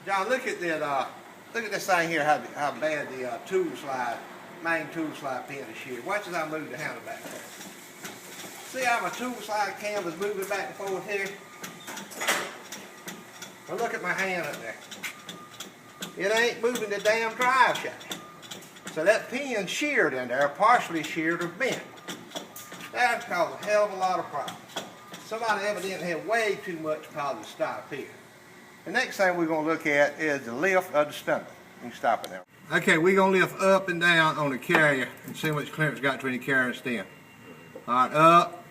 John, look at that. Look at this thing here. How bad the main tool slide pin is sheared. Watch as I move the handle back. See how my tool slide cam is moving back and forth here? Well, look at my hand up there. It ain't moving the damn drive shaft. So that pin's sheared in there, partially sheared or bent. That caused a hell of a lot of problems. Somebody evidently had way too much positive stop here. The next thing we're going to look at is the lift of the spindle. You can stop it now. Okay, we're going to lift up and down on the carrier and see how much clearance got between the carrier and stem. Alright, up,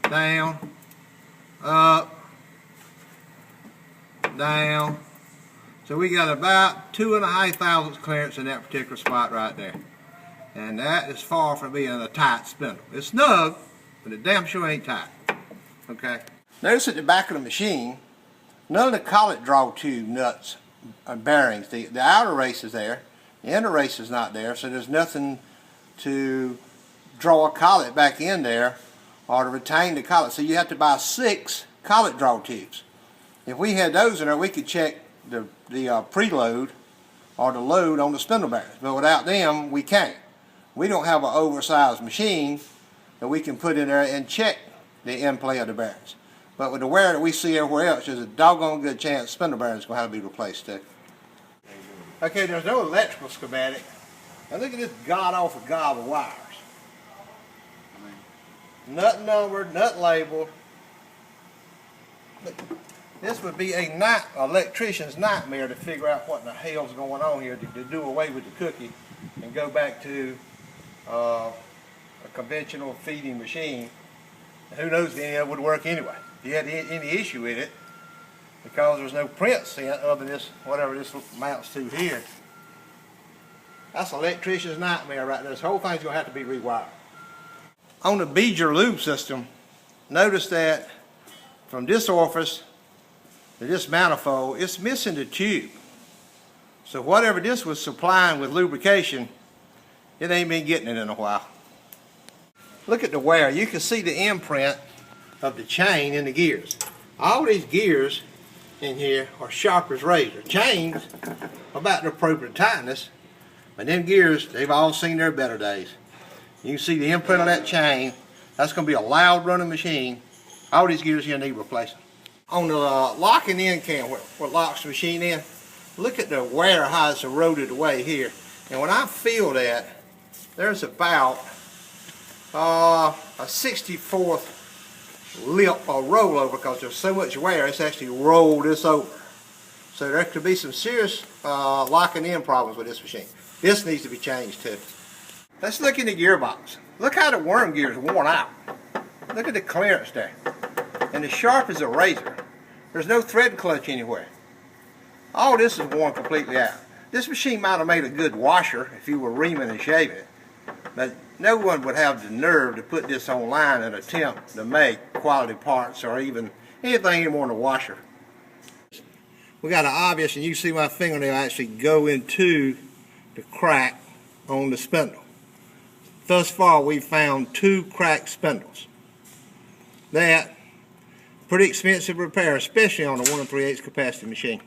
down, up, down. So we got about 2.5 thousandths clearance in that particular spot right there. And that is far from being a tight spindle. It's snug, but it damn sure ain't tight. Okay. Notice at the back of the machine, none of the collet draw tube nuts and bearings. The outer race is there, the inner race is not there, so there's nothing to draw a collet back in there or to retain the collet. So you have to buy 6 collet draw tubes. If we had those in there, we could check the preload or the load on the spindle bearings, but without them, we can't. We don't have an oversized machine that we can put in there and check the end play of the bearings. But with the wear that we see everywhere else, there's a doggone good chance spindle bearings are going to have to be replaced too. Okay, there's no electrical schematic. Now look at this god-awful gob of wires. Nut numbered, nut labeled. This would be a electrician's nightmare to figure out what in the hell's going on here to do away with the cookie and go back to a conventional feeding machine. And who knows if any of it would work anyway. If you had any issue with it, because there's no print sent other than this, whatever this amounts to here. That's an electrician's nightmare right there. This whole thing's going to have to be rewired. On the Beeger lube system, notice that from this orifice to this manifold, it's missing the tube. So whatever this was supplying with lubrication, it ain't been getting it in a while. Look at the wear. You can see the imprint of the chain in the gears. All these gears in here are sharp as razor. Chains about the appropriate tightness, but them gears, they've all seen their better days. You can see the imprint of that chain. That's going to be a loud running machine. All these gears here need replacing. On the locking in cam, what locks the machine in, look at the wear, how it's eroded away here. And when I feel that, there's about a 64th lip or rollover, because there's so much wear, it's actually rolled this over. So there could be some serious locking in problems with this machine. This needs to be changed too. Let's look in the gearbox. Look how the worm gear is worn out. Look at the clearance there. And as sharp as a razor. There's no thread clutch anywhere. All this is worn completely out. This machine might have made a good washer if you were reaming and shaving it. But no one would have the nerve to put this online and attempt to make quality parts or even anything any more than a washer. We got an obvious, and you see my fingernail actually go into the crack on the spindle. Thus far we've found 2 cracked spindles. That pretty expensive repair, especially on a 1 3/8 capacity machine.